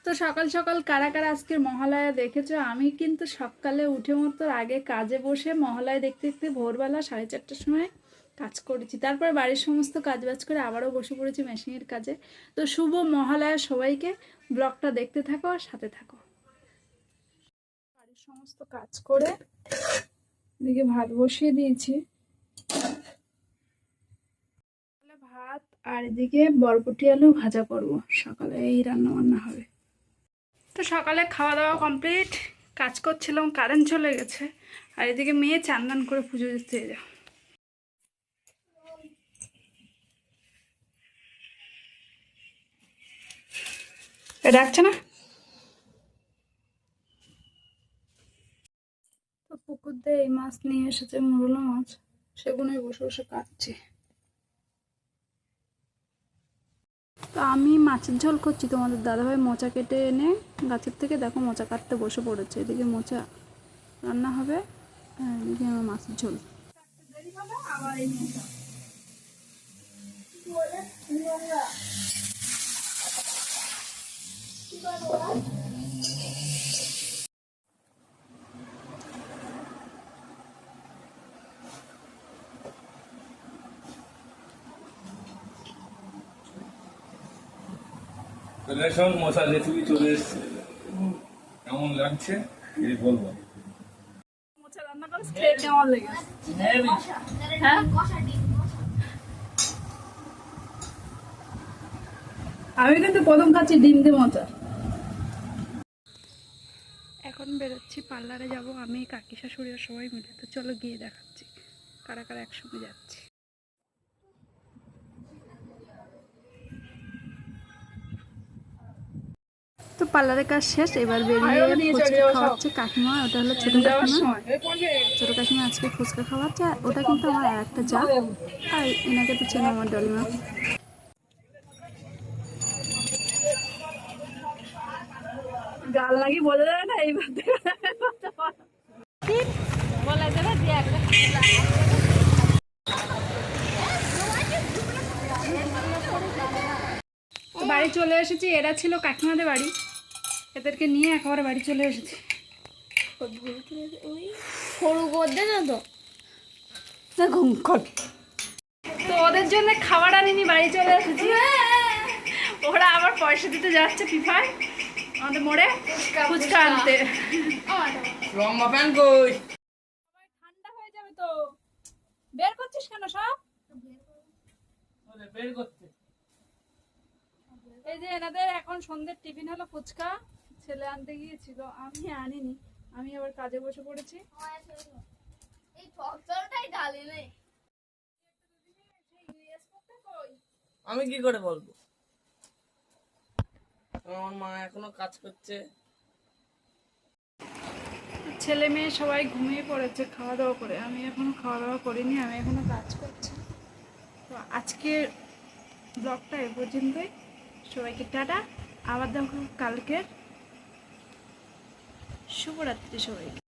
তো সকাল সকাল কারা কারা আজকের মহালয়া দেখেছো? আমি কিন্তু সকালে উঠে মতো আগে কাজে বসে মহালয়া দেখতে দেখতে ভোরবেলা 4:30টার সময় কাজ করেছি। তারপর বাড়ির সমস্ত কাজবাজ করে আবারও বসে পড়েছি মেশিনের কাজে। তো শুভ মহালয়া সবাইকে, ব্লগটা দেখতে থাকো আর সাথে থাকো। বাড়ির সমস্ত কাজ করে এদিকে ভাত বসিয়ে দিয়েছি, ভাত, আর এদিকে বরবটি আলু ভাজা করব। সকালে এই রান্না বান্না হবে। তো সকালে খাওয়া দাওয়া কমপ্লিট, কাজ করছিলাম, কারেন্ট চলে গেছে। আর এদিকে মেয়ে চান করে পুজো দিতে যাও। ডাকছে না? তো পুকুর দিয়ে এই মাছ নিয়ে এসেছে, মুরলা মাছ, সেগুলোই বসে বসে কাটছি। তো আমি মাছের ঝোল করছি, তোমাদের দাদাভাই মোচা কেটে এনে গাছের থেকে দেখো মোচা কাটতে বসে পড়েছে। এদিকে মোচা রান্না হবে আর এদিকে আমার মাছের ঝোল। মশা রেসিপি চলে এসছে, কেমন লাগছে এই বলবো। মোচা রান্না করে খেয়ে কেমন লেগেছে? হ্যাঁ, আমি কিন্তু প্রথম খাচ্ছি ডিম দিয়ে মোচা। এখন বেরোচ্ছি, পার্লারে যাব আমি, কাকি শাশুড়ি আর সবাই মিলে। তো চলো গিয়ে দেখাচ্ছি কারা কারা একসঙ্গে যাচ্ছি। তো পার্লারের কাজ শেষ, এবার বেরিয়ে ফুচকা খাওয়াচ্ছে কাকিমা। ওটা হলো ছোট কাকিমা। ছোট কাকিমা আজকে ফুচকা খাওয়াচ্ছে। ওটা কিন্তু আমার আর একটা চা, আর এনাকে তো চেনো, আমার ডলিমা। গাল লাগি বলে দেবে না, এইবার বলা যাবে যে একটা বাড়ি চলে এসেছি। এরা ছিল কাকিমাদের বাড়ি, এদেরকে নিয়ে একেবারে বাড়ি চলে এসেছি। তো ওদের জন্য খাবার আনিনি, বাড়ি চলে এসেছি। ওরা আবার পয়সা দিতে যাচ্ছে ফিফায় আমাদের মোড়ে ফুচকা আনতে। ঠান্ডা হয়ে যাবে তো, বের করছিস কেন সব? বের করতে এই যে এনাদের এখন সন্ধ্যের টিফিন হলো ফুচকা। ছেলে আনতে গিয়েছিল, আমি আনিনি, আমি আবার কাজে বসে পড়েছি। আমি কি করে বলবো, আমার মা এখনো কাজ করছে। ছেলে মেয়ে সবাই ঘুমিয়ে পড়েছে খাওয়া দাওয়া করে। আমি এখনো খাওয়া দাওয়া করিনি, আমি এখনো কাজ করছি। তো আজকের ব্লগটা এ পর্যন্তই। সবাইকে টাটা, আবার দেখো কালকের। শুভরাত্রি সবাইকে।